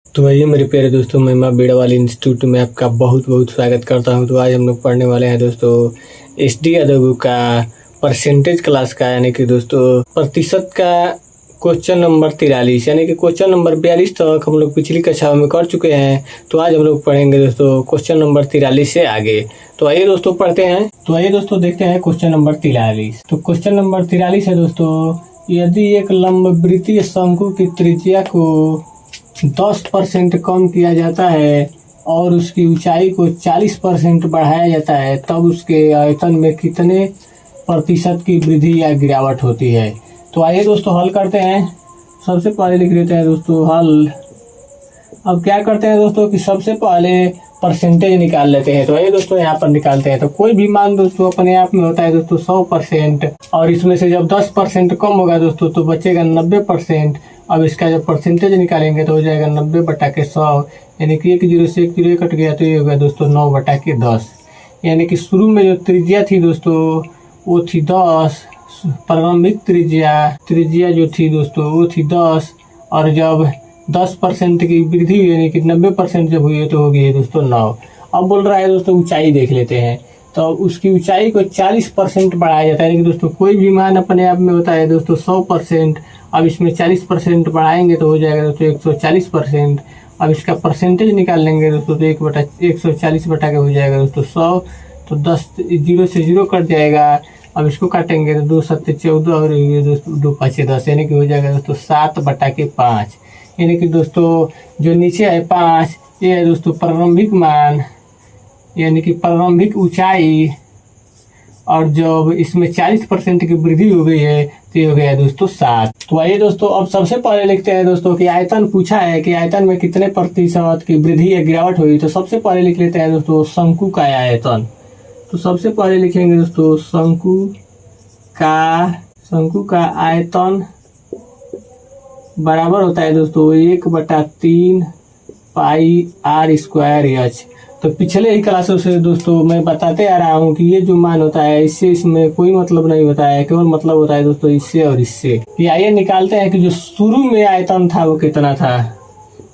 तो आइए मेरे प्यारे दोस्तों, मैं माँ बीड़ावाल इंस्टीट्यूट में आपका बहुत बहुत स्वागत करता हूँ। तो आज हम लोग पढ़ने वाले हैं दोस्तों एसडी यादव का परसेंटेज क्लास का, यानी कि दोस्तों प्रतिशत का क्वेश्चन नंबर 43, यानी कि क्वेश्चन नंबर 42 तक हम लोग पिछली कक्षाओं में कर चुके हैं। तो आज हम लोग पढ़ेंगे दोस्तों क्वेश्चन नंबर 43 से आगे। तो आइए दोस्तों पढ़ते हैं। तो आइए दोस्तों देखते हैं क्वेश्चन नंबर 43। तो क्वेश्चन नंबर 43 है दोस्तों, यदि एक लंबवृत्तीय शंकु की त्रिज्या को 10% कम किया जाता है और उसकी ऊंचाई को 40% बढ़ाया जाता है, तब उसके आयतन में कितने प्रतिशत की वृद्धि या गिरावट होती है। तो आइए दोस्तों हल करते हैं। सबसे पहले लिख लेते हैं दोस्तों हल। अब क्या करते हैं दोस्तों कि सबसे पहले परसेंटेज निकाल लेते हैं। तो आइए दोस्तों यहाँ पर निकालते हैं। तो कोई भी मान दोस्तों अपने आप में होता है दोस्तों 100%, और इसमें से जब 10% कम होगा दोस्तों तो बचेगा 90%। अब इसका जब परसेंटेज निकालेंगे तो हो जाएगा 90/100, यानी कि 1 0 से 1 0 कट गया तो ये होगा दोस्तों 9/10। यानी कि शुरू में जो त्रिज्या थी दोस्तों वो थी 10, प्रारंभिक त्रिज्या जो थी दोस्तों वो थी 10, और जब 10% की वृद्धि हुई यानी कि 90% जब हुई है तो हो गई है दोस्तों 9। अब बोल रहा है दोस्तों ऊंचाई देख लेते हैं। तो उसकी ऊंचाई को 40% बढ़ाया जाता है, यानी कि दोस्तों कोई भी मान अपने आप में होता है दोस्तों 100%। अब इसमें 40% बढ़ाएंगे तो हो जाएगा दोस्तों 140%। अब इसका परसेंटेज निकाल लेंगे दोस्तों तो 140 बटा के हो जाएगा दोस्तों 100। तो 10 0 से 0 कट जाएगा। अब इसको काटेंगे तो 2 7 14 और दोस्तों 2 5 10, यानी कि हो जाएगा दोस्तों 7/5। यानी कि दोस्तों जो नीचे है 5, ये है दोस्तों प्रारंभिक मान, यानी कि प्रारंभिक ऊंचाई, और जब इसमें 40% की वृद्धि हो गई है तो ये हो गया दोस्तों 7। तो आइए दोस्तों अब सबसे पहले लिखते हैं दोस्तों कि आयतन पूछा है कि आयतन में कितने प्रतिशत की वृद्धि या गिरावट हुई। तो सबसे पहले लिख लेते हैं दोस्तों शंकु का आयतन। तो सबसे पहले लिखेंगे दोस्तों शंकु का आयतन बराबर होता है दोस्तों 1/3 पाई r²h। तो पिछले ही क्लासों से दोस्तों मैं बताते आ रहा हूँ कि ये जो मान होता है इससे इसमें कोई मतलब नहीं होता है, केवल मतलब होता है दोस्तों इससे और इससे। कि आइए निकालते हैं कि जो शुरू में आयतन था वो कितना था,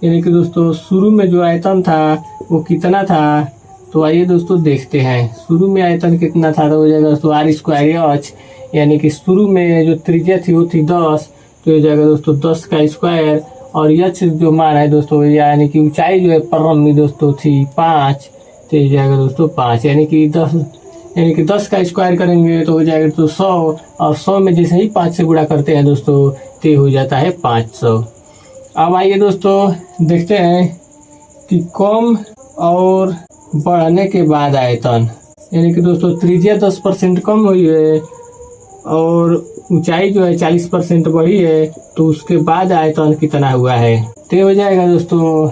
यानी कि दोस्तों शुरू में जो आयतन था वो कितना था। तो आइए दोस्तों देखते हैं शुरू में आयतन कितना था। तो हो जाएगा दोस्तों r²h, यानी कि शुरू में जो त्रिज्या थी वो थी 10, तो हो जाएगा दोस्तों 10 का स्क्वायर, और h जो मान है दोस्तों यानी कि ऊंचाई जो है प्रारंभ में दोस्तों थी 5, तो हो जाएगा दोस्तों 5, यानी कि 10 का स्क्वायर करेंगे तो हो जाएगा दोस्तों 100, और 100 में जैसे ही 5 से गुणा करते हैं दोस्तों तो हो जाता है 500। अब आइए दोस्तों देखते हैं कि कम और बढ़ने के बाद आयतन, यानी कि दोस्तों त्रिज्या 10% कम हुई है और ऊंचाई जो है 40% बढ़ी है, तो उसके बाद आयतन कितना हुआ है। तो हो जाएगा दोस्तों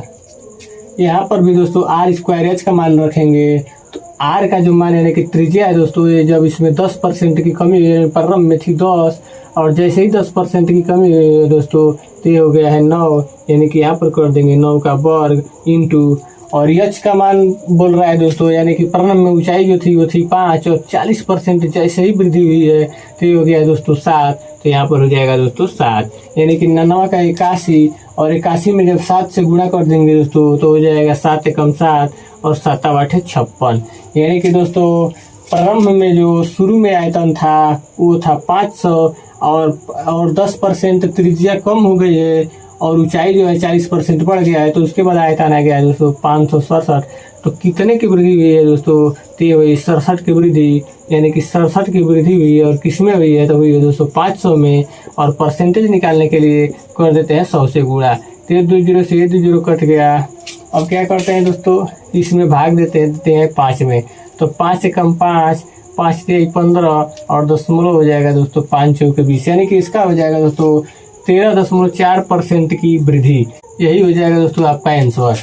यहाँ पर भी दोस्तों r²h का मान रखेंगे। तो r का जो मान यानी कि त्रिज्या है दोस्तों, ये जब इसमें 10% की कमी हुई, प्रारंभ में थी 10 और जैसे ही 10% की कमी हुई है दोस्तों तो ये हो गया है 9, यानी कि यहाँ पर कर देंगे 9 का वर्ग इंटू, और h का मान बोल रहा है दोस्तों यानी कि प्रारंभ में ऊंचाई जो थी वो थी 5 और 40% जैसे ही वृद्धि हुई है तो ये हो गया दोस्तों 7। तो यहाँ पर हो जाएगा दोस्तों 7, यानी कि 99 का 81, और 81 में जब 7 से गुणा कर देंगे दोस्तों तो हो जाएगा 7 एकम 7 और 7 8 56। यानी कि दोस्तों प्रारंभ में जो शुरू में आयतन था वो था 500, और 10% त्रिज्या कम हो गई है और ऊंचाई जो है 40% बढ़ गया है, तो उसके बाद आयतन आ गया है दोस्तों 567। तो कितने की वृद्धि हुई है दोस्तों, तो ये हुई 67 की वृद्धि, यानी कि 67 की वृद्धि हुई है। और किस में हुई है तो हुई है दोस्तों 500 में, और परसेंटेज निकालने के लिए कर देते हैं 100 से गुणा। तो 2 0 से 2 0 कट गया। अब क्या करते हैं दोस्तों इसमें भाग देते हैं 5 में। तो 5 एकम 5, 5 से 15 और दशमलव हो जाएगा दोस्तों 5 चौके 20, यानी कि इसका हो जाएगा दोस्तों 13.4% की वृद्धि। यही हो जाएगा दोस्तों आपका आंसर।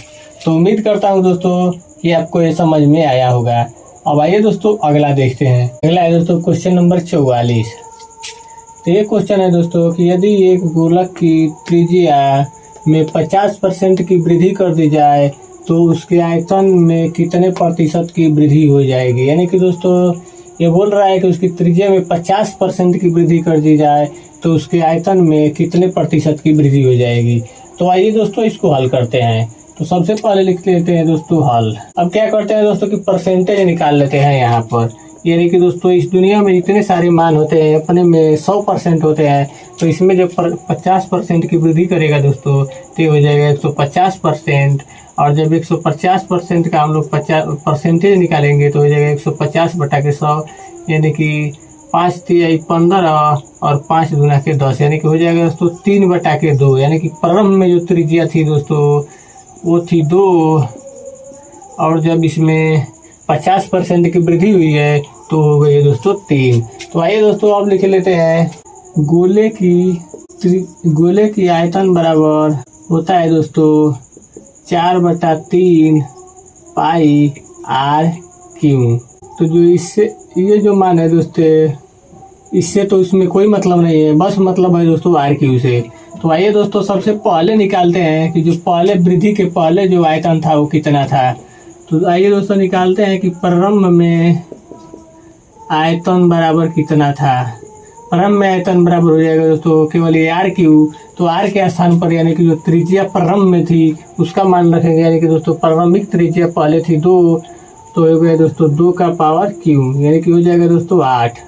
तो उम्मीद करता हूँ दोस्तों कि आपको ये समझ में आया होगा। अब आइए दोस्तों अगला देखते हैं। अगला है दोस्तों क्वेश्चन नंबर 44। तो ये क्वेश्चन है दोस्तों कि यदि एक गोलक की त्रिज्या में 50% की वृद्धि कर दी जाए तो उसके आयतन में कितने प्रतिशत की वृद्धि हो जाएगी। यानी कि दोस्तों ये बोल रहा है कि उसकी त्रिज्या में 50% की वृद्धि कर दी जाए तो उसके आयतन में कितने प्रतिशत की वृद्धि हो जाएगी। तो आइए दोस्तों इसको हल करते हैं। तो सबसे पहले लिख लेते हैं दोस्तों हल। अब क्या करते हैं दोस्तों कि परसेंटेज निकाल लेते हैं यहाँ पर। यानी कि दोस्तों इस दुनिया में जितने सारे मान होते हैं अपने में 100% होते हैं, तो इसमें जब 50% की वृद्धि करेगा दोस्तों तो हो जाएगा 150%। और जब 150% का हम लोग 50% निकालेंगे तो हो जाएगा 150/100, यानी कि 5 तिहाई 15 और 5 दूना के 10, यानी कि हो जाएगा दोस्तों 3/2। यानी कि प्रारंभ में जो त्रिज्या थी दोस्तों वो थी 2, और जब इसमें 50% की वृद्धि हुई है तो हो गई है दोस्तों 3। तो आइए दोस्तों अब लिख लेते हैं गोले की आयतन बराबर होता है दोस्तों 4/3 पाई आर क्यू। तो जो इससे ये जो मान है दोस्तों इससे तो इसमें कोई मतलब नहीं है, बस मतलब है दोस्तों आर क्यू से। तो आइए दोस्तों सबसे पहले निकालते हैं कि जो पहले वृद्धि के पहले जो आयतन था वो कितना था। तो आइए दोस्तों निकालते हैं कि प्रारंभ में आयतन बराबर कितना था। प्रारंभ में आयतन बराबर हो जाएगा दोस्तों केवल ये आर क्यू। तो आर के स्थान पर यानी कि जो त्रिज्या प्रारंभ में थी उसका मान रखेंगे, यानी कि दोस्तों प्रारंभिक त्रिज्या पहले थी 2, तो हो गया दोस्तों 2 का पावर क्यू, यानी कि हो जाएगा दोस्तों 8।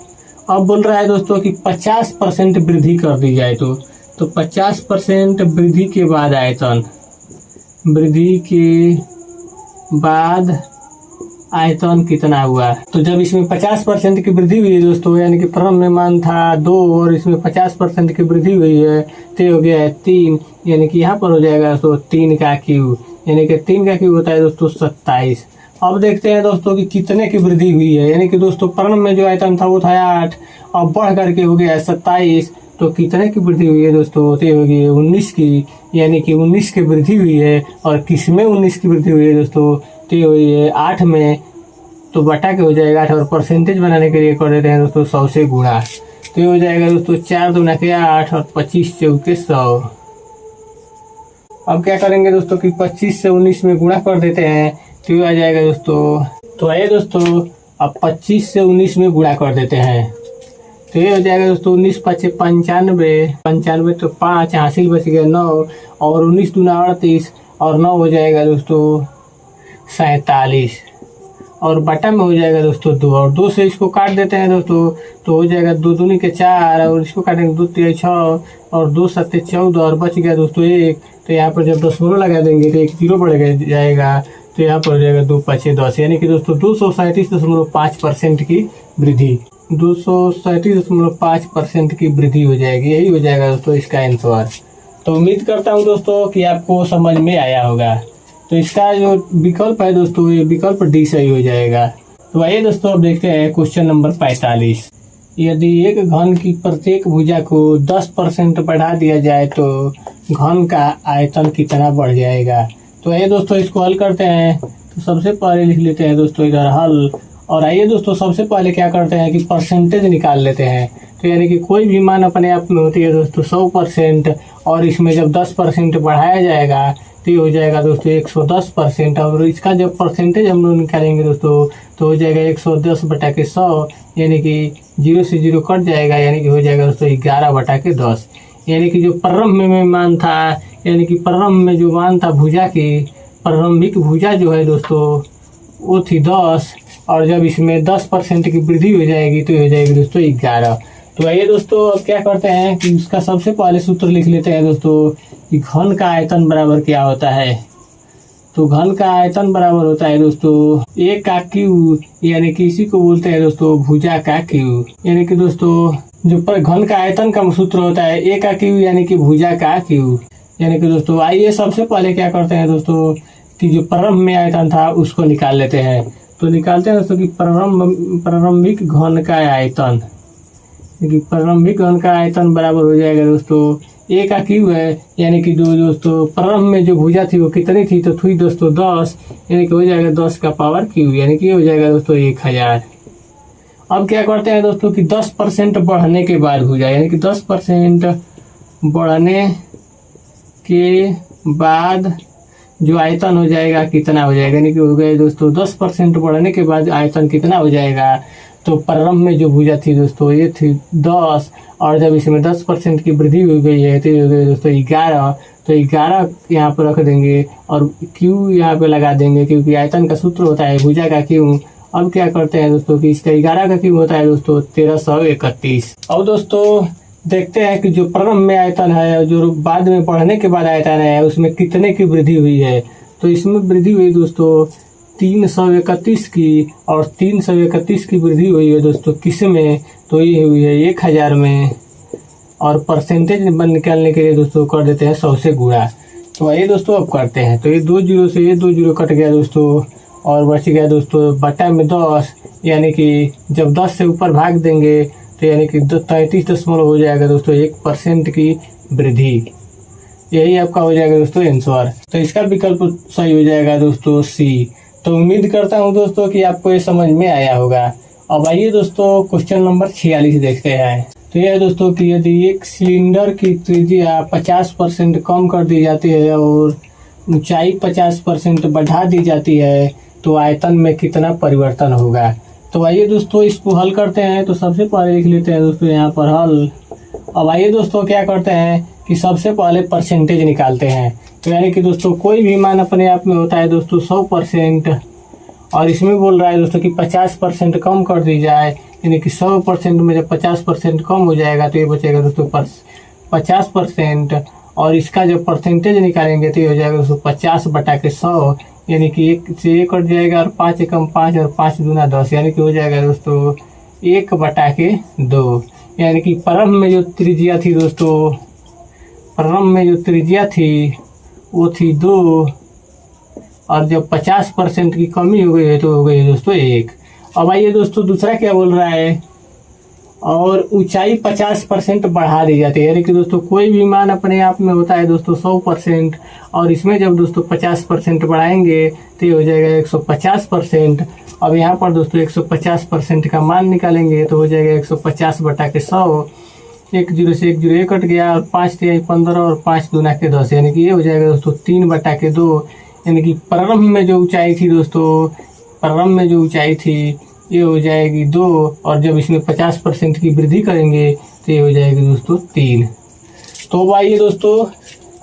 अब बोल रहा है दोस्तों कि 50% वृद्धि कर दी जाए तो 50% वृद्धि के बाद आयतन, वृद्धि के बाद आयतन कितना हुआ। तो जब इसमें 50% की वृद्धि हुई है दोस्तों, यानी कि प्रारंभ में मान था 2 और इसमें 50% की वृद्धि हुई है तो हो गया है 3, यानी कि यहाँ पर हो जाएगा दोस्तों 3 का क्यू, यानी कि 3 का क्यू होता है दोस्तों 27। अब देखते हैं दोस्तों कि कितने की वृद्धि हुई है। यानी कि दोस्तों प्रारंभ में जो आयतन था वो था 8 और बढ़ करके हो गया 27। तो कितने की वृद्धि हुई है दोस्तों तो हो गई 19 की, यानी कि 19 की वृद्धि हुई है। और किस में 19 की वृद्धि हुई है दोस्तों तो हुई है 8 में, तो बटा के हो जाएगा 8। और परसेंटेज बनाने के लिए कर देते हैं दोस्तों 100 से गुणा, तो हो जाएगा दोस्तों 4 दूना के 8 और 25 चौके 100। अब क्या करेंगे दोस्तों कि 25 से 19 में गुणा कर देते हैं तो आ जाएगा दोस्तों। तो आइए दोस्तों अब 25 से 19 में गुणा कर देते हैं तो ये हो जाएगा दोस्तों 19 5 95 तो 5 हासिल बच गया 9 और 19 दूना 38 और 9 हो जाएगा दोस्तों 47 और बटा में हो जाएगा दोस्तों 2 और 2 से इसको काट देते हैं दोस्तों तो हो जाएगा 2 दूनी के 4 और इसको काटेंगे 2 तिहाई 6 और 2 7 14 और बच गया दोस्तों 1। तो यहाँ पर जब दशमलव लगा देंगे तो 1 0 बढ़ जाएगा तो यहाँ पर हो जाएगा 2 5 10, यानी कि दोस्तों 237.5% की वृद्धि, 237.5% की वृद्धि हो जाएगी। यही हो जाएगा दोस्तों इसका आंसर। तो उम्मीद करता हूँ दोस्तों कि आपको समझ में आया होगा। तो इसका जो विकल्प है दोस्तों ये विकल्प डी सही हो जाएगा। तो आइए दोस्तों अब देखते हैं क्वेश्चन नंबर 45। यदि एक घन की प्रत्येक भुजा को 10% बढ़ा दिया जाए तो घन का आयतन कितना बढ़ जाएगा। तो आइए दोस्तों इसको हल करते हैं। तो सबसे पहले लिख लेते हैं दोस्तों इधर हल। और आइए दोस्तों सबसे पहले क्या करते हैं कि परसेंटेज निकाल लेते हैं। तो यानी कि कोई भी मान अपने आप में होती है दोस्तों 100%, और इसमें जब 10% बढ़ाया जाएगा तो ये हो जाएगा दोस्तों 110%। और इसका जब परसेंटेज हम लोग निकालेंगे दोस्तों तो हो जाएगा 110/100, यानी कि 0 से 0 कट जाएगा, यानी कि हो जाएगा दोस्तों 11/10। यानी कि जो प्रारंभ में मान था, यानी कि प्रारंभ में जो मान था भुजा की, प्रारंभिक भुजा जो है दोस्तों वो थी 10, और जब इसमें 10% की वृद्धि हो जाएगी तो हो जाएगी दोस्तों 11। तो आइए दोस्तों अब क्या करते हैं कि उसका सबसे पहले सूत्र लिख लेते हैं दोस्तों कि घन का आयतन बराबर क्या होता है। तो घन का आयतन बराबर होता है दोस्तों A का क्यू, यानी कि इसी को बोलते हैं दोस्तों भुजा का क्यू। यानी कि दोस्तों जो पर घन का आयतन का सूत्र होता है A का क्यू, यानी कि भुजा का क्यू। यानी कि दोस्तों आइए सबसे पहले क्या करते हैं दोस्तों कि जो प्रारंभ में आयतन था उसको निकाल लेते हैं। तो निकालते हैं दोस्तों कि प्रारंभिक घन का आयतन, प्रारंभिक घन का आयतन बराबर हो जाएगा दोस्तों A का क्यू है, यानी कि जो दोस्तों प्रारंभ में जो भुजा थी वो कितनी थी तो थी दोस्तों 10, यानी कि हो जाएगा 10 का पावर क्यू, यानी कि हो जाएगा दोस्तों 1000। अब क्या करते हैं दोस्तों कि 10% बढ़ने के बाद भुजा, यानी कि 10% बढ़ने के बाद जो आयतन हो जाएगा कितना हो जाएगा, यानी कि हो गया दोस्तों 10% बढ़ने के बाद आयतन कितना हो जाएगा। तो प्रारंभ में जो भुजा थी दोस्तों ये थी 10, और जब इसमें 10% की वृद्धि हो गई है तो ये हो गई दोस्तों 11। तो 11 यहाँ पर रख देंगे और क्यू यहाँ पे लगा देंगे, क्योंकि आयतन का सूत्र होता है भुजा का क्यू। अब क्या करते हैं दोस्तों कि इसका 11 का क्यू होता है दोस्तों 1331। अब दोस्तों देखते हैं कि जो प्रारंभ में आयतन है, जो बाद में बढ़ने के बाद आयतन है, उसमें कितने की वृद्धि हुई है। तो इसमें वृद्धि हुई दोस्तों 331 की, और 331 की वृद्धि हुई है दोस्तों किस में, तो ये हुई है 1000 में। और परसेंटेज निकालने के लिए दोस्तों कर देते हैं 100 से गुणा। तो आइए दोस्तों अब करते हैं। तो ये 2 जीरो से ये 2 जीरो कट गया दोस्तों, और बच गया दोस्तों बटा में 10, यानी कि जब 10 से ऊपर भाग देंगे तो यानी कि 33 हो जाएगा दोस्तों 1% की वृद्धि। यही आपका हो जाएगा दोस्तों आंसर। तो इसका विकल्प सही हो जाएगा दोस्तों सी। तो उम्मीद करता हूँ दोस्तों कि आपको ये समझ में आया होगा। अब आइए दोस्तों क्वेश्चन नंबर 46 देखते हैं। तो यह है दोस्तों कि यदि एक सिलेंडर की त्रिज्या 50% कम कर दी जाती है और ऊंचाई 50% बढ़ा दी जाती है तो आयतन में कितना परिवर्तन होगा। तो आइए दोस्तों इसको हल करते हैं। तो सबसे पहले लिख लेते हैं दोस्तों यहाँ पर हल। अब आइए दोस्तों क्या करते हैं कि सबसे पहले परसेंटेज निकालते हैं। तो यानी कि दोस्तों कोई भी मान अपने आप में होता है दोस्तों 100%, और इसमें बोल रहा है दोस्तों कि 50% कम कर दी जाए, यानी कि 100% में जब 50% कम हो जाएगा तो ये बचेगा दोस्तों 50%, और इसका जब परसेंटेज निकालेंगे तो ये हो जाएगा दोस्तों 50 बटा के 100, यानी कि 1 से 1 कट जाएगा और 5 एकम 5 और 5 दूना 10, यानी कि हो जाएगा दोस्तों 1 बटा के 2। यानी कि प्रारंभ में जो त्रिज्या थी दोस्तों, प्रारंभ में जो त्रिज्या थी वो थी 2, और जब 50% की कमी हो गई है तो हो गई है दोस्तों 1। अब आइए दोस्तों दूसरा क्या बोल रहा है, और ऊंचाई 50% बढ़ा दी जाती है। यानी कि दोस्तों कोई भी मान अपने आप में होता है दोस्तों 100%, और इसमें जब दोस्तों 50% बढ़ाएंगे तो ये हो जाएगा 150%। अब यहाँ पर दोस्तों 150% का मान निकालेंगे तो हो जाएगा 150 बटा के 100। 1 जीरो से 1 जीरो 1 कट गया, और 5 3 15 और 5 दूना के 10, यानी कि ये हो जाएगा दोस्तों 3 बटा के 2। यानी कि प्रारंभ में जो ऊंचाई थी दोस्तों, प्रारंभ में जो ऊंचाई थी ये हो जाएगी 2, और जब इसमें 50% की वृद्धि करेंगे तो ये हो जाएगी दोस्तों 3। तो अब आइए दोस्तों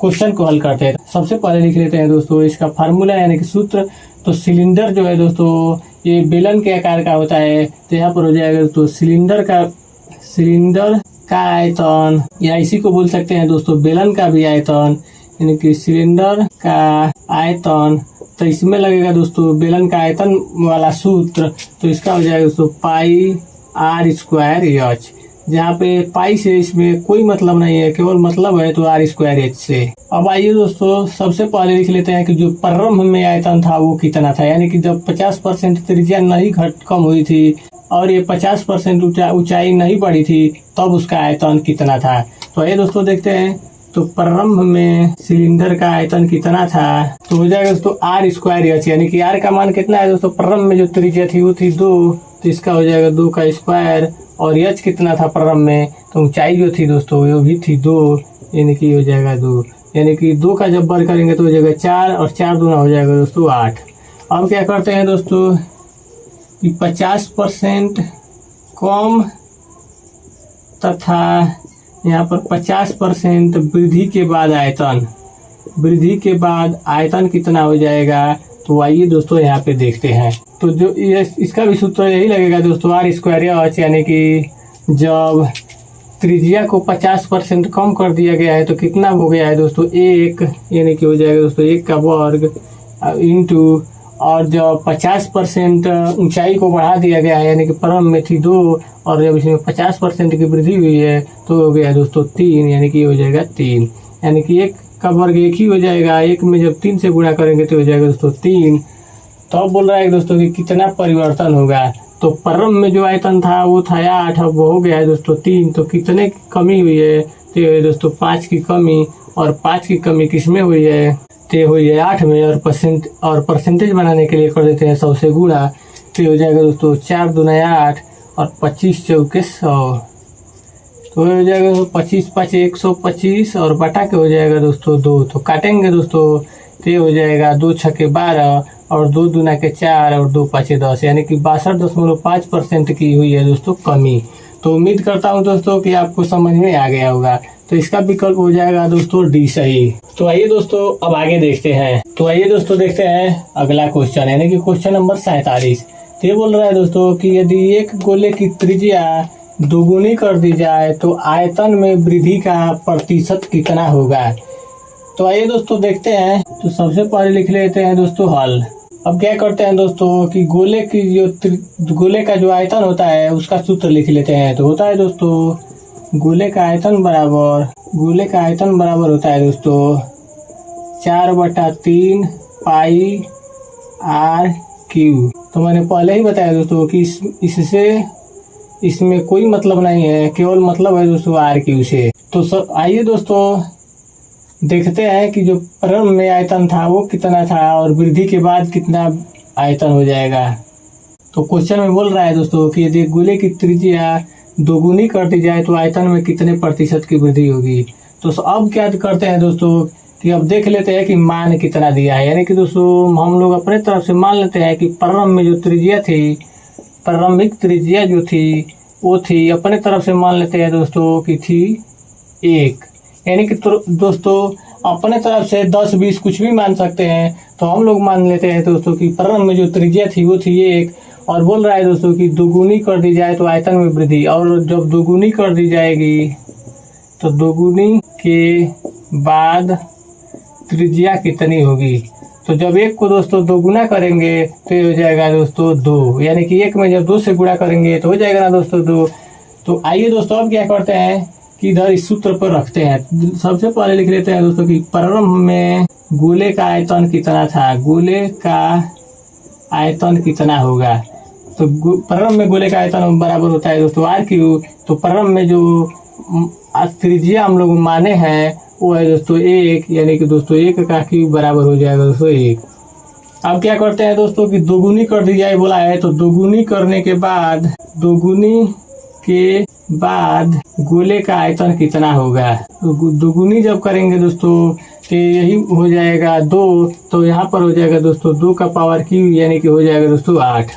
क्वेश्चन को हल करते हैं। सबसे पहले लिख लेते हैं दोस्तों इसका फार्मूला यानी कि सूत्र। तो सिलेंडर जो है दोस्तों ये बेलन के आकार का होता है, तो यहाँ पर हो जाएगा दोस्तों सिलेंडर का आयतन, या इसी को बोल सकते हैं दोस्तों बेलन का भी आयतन, यानी कि सिलेंडर का आयतन। तो इसमें लगेगा दोस्तों बेलन का आयतन वाला सूत्र, तो इसका हो जाएगा दोस्तों पाई आर स्क्वायर एच, जहाँ पे पाई से इसमें कोई मतलब नहीं है, केवल मतलब है तो आर स्क्वायर एच से। अब आइए दोस्तों सबसे पहले लिख लेते हैं कि जो प्रारंभ में आयतन था वो कितना था, यानी कि जब 50% त्रिज्या नहीं कम हुई थी और ये 50% ऊंचाई नहीं बढ़ी थी तब उसका आयतन कितना था। तो ये दोस्तों देखते हैं। तो प्रारंभ में सिलेंडर का आयतन कितना था, तो हो जाएगा दोस्तों आर स्क्वायर एच, यानी कि आर का मान कितना है दोस्तों, प्रारंभ में जो त्रिज्या थी वो थी 2, तो इसका हो जाएगा 2 का स्क्वायर। और एच कितना था प्रारंभ में, तो ऊंचाई जो थी दोस्तों वो भी थी 2, यानी कि हो जाएगा 2, यानी कि 2 का जब वर्ग करेंगे तो हो जाएगा 4, और 4 दूना हो जाएगा दोस्तों 8। अब क्या करते हैं दोस्तों कि 50% कम तथा यहाँ पर 50% वृद्धि के बाद आयतन कितना हो जाएगा। तो आइए दोस्तों यहाँ पे देखते हैं। तो जो इसका भी सूत्र यही लगेगा दोस्तों आर स्क्वायर एच, यानी कि जब त्रिज्या को 50% कम कर दिया गया है तो कितना हो गया है दोस्तों 1, यानी कि हो जाएगा दोस्तों 1 का वर्ग इंटू, और जब 50% ऊंचाई को बढ़ा दिया गया है, यानी कि प्रारंभ में थी 2 और जब इसमें 50% की वृद्धि हुई है तो हो गया दोस्तों 3, यानी कि हो जाएगा 3, यानी कि 1 का वर्ग 1 ही हो जाएगा। 1 में जब 3 से गुणा करेंगे तो हो जाएगा दोस्तों 3। तो अब बोल रहा है दोस्तों कि कितना परिवर्तन होगा। तो प्रारंभ में जो आयतन था वो था 8, अब वो हो गया है दोस्तों 3, तो कितने की कमी हुई है, तो ये दोस्तों 5 की कमी, और 5 की कमी किस में हुई है, तो हुई है 8 में, और परसेंटेज बनाने के लिए कर देते हैं 100 से गुणा, तो हो जाएगा दोस्तों 4 दूना 8 और 25 चौके 100, तो हो जाएगा 25 5 125 और बटा के हो जाएगा दोस्तों 2। तो काटेंगे दोस्तों तो ये हो जाएगा 2 छक्के 12 और 2 दूना के 4 और 2 पाँचे 10, यानी कि 62.5% की हुई है दोस्तों कमी। तो उम्मीद करता हूँ दोस्तों कि आपको समझ में आ गया होगा। तो इसका विकल्प हो जाएगा दोस्तों डी सही। तो आइए दोस्तों अब आगे देखते हैं। तो आइए दोस्तों देखते हैं अगला क्वेश्चन, यानी कि क्वेश्चन नंबर 47। तो ये बोल रहा है दोस्तों कि यदि एक गोले की त्रिज्या दोगुनी कर दी जाए तो आयतन में वृद्धि का प्रतिशत कितना होगा। तो आइए दोस्तों देखते हैं। तो सबसे पहले लिख लेते हैं दोस्तों हल। अब क्या करते हैं दोस्तों कि गोले का जो आयतन होता है उसका सूत्र लिख लेते हैं। तो होता है दोस्तों गोले का आयतन बराबर होता है दोस्तों 4/3 पाई आर क्यू। तो मैंने पहले ही बताया दोस्तों कि इसमें कोई मतलब नहीं है, केवल मतलब है दोस्तों आर क्यू से। तो आइए दोस्तों देखते हैं कि जो प्रारंभ में आयतन था वो कितना था और वृद्धि के बाद कितना आयतन हो जाएगा। तो क्वेश्चन में बोल रहा है दोस्तों कि यदि गोले की त्रिज्या दोगुनी कर दी जाए तो आयतन में कितने प्रतिशत की वृद्धि होगी। तो अब क्या करते हैं दोस्तों कि अब देख लेते हैं कि मान कितना दिया है। यानी कि दोस्तों हम लोग अपने तरफ से मान लेते हैं कि प्रारंभ में जो त्रिज्या थी, प्रारंभिक त्रिज्या जो थी वो थी, अपने तरफ से मान लेते हैं दोस्तों कि थी 1। यानी कि दोस्तों अपने तरफ से 10, 20 कुछ भी मान सकते हैं। तो हम लोग मान लेते हैं दोस्तों कि प्रारंभ में जो त्रिज्या थी वो थी 1, और बोल रहा है दोस्तों कि दोगुनी कर दी जाए तो आयतन में वृद्धि। और जब दोगुनी कर दी जाएगी तो दोगुनी के बाद त्रिज्या कितनी होगी। तो जब 1 को दोस्तों दोगुना करेंगे तो ये हो जाएगा दोस्तों 2, यानी कि 1 में जब 2 से गुणा करेंगे तो हो जाएगा ना दोस्तों 2। तो आइए दोस्तों अब क्या करते हैं कि इधर इस सूत्र पर रखते हैं। सबसे पहले लिख लेते हैं दोस्तों कि प्रारंभ में गोले का आयतन कितना था, गोले का आयतन कितना होगा। तो प्रारंभ में गोले का आयतन बराबर होता है दोस्तों आर क्यू। तो प्रारंभ में जो त्रिज्या हम लोग माने हैं वो है दोस्तों 1, यानी कि दोस्तों 1 का क्यूब बराबर हो जाएगा दोस्तों 1। अब क्या करते हैं दोस्तों कि दोगुनी कर दी जाए बोला है। तो दोगुनी के बाद गोले का आयतन कितना होगा। तो दोगुनी जब करेंगे दोस्तों तो यही हो जाएगा 2। तो यहाँ पर हो जाएगा दोस्तों 2 का पावर क्यू, यानी कि हो जाएगा दोस्तों 8।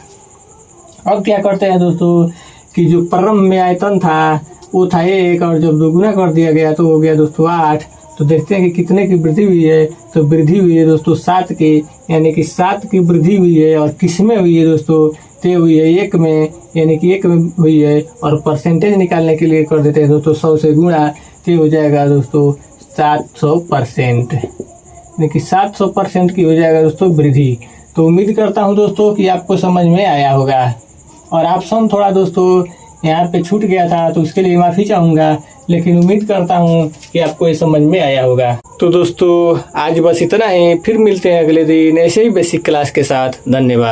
अब क्या करते हैं दोस्तों कि जो प्रारंभ में आयतन था वो था 1, और जब दोगुना कर दिया गया तो हो गया दोस्तों 8। तो देखते हैं कि कितने की वृद्धि हुई है। तो वृद्धि हुई है दोस्तों 7 की, यानी कि 7 की वृद्धि हुई है। और किस में हुई है दोस्तों, ते हुई है 1 में, यानी कि 1 में हुई है। और परसेंटेज निकालने के लिए कर देते हैं दोस्तों 100 से गुणा, ते हो जाएगा दोस्तों 700%, यानी कि 700% की हो जाएगा दोस्तों वृद्धि। तो उम्मीद करता हूँ दोस्तों कि आपको समझ में आया होगा। और ऑप्शन थोड़ा दोस्तों यहाँ पे छूट गया था तो उसके लिए माफ़ी चाहूँगा, लेकिन उम्मीद करता हूँ कि आपको ये समझ में आया होगा। तो दोस्तों आज बस इतना ही, फिर मिलते हैं अगले दिन ऐसे ही बेसिक क्लास के साथ। धन्यवाद।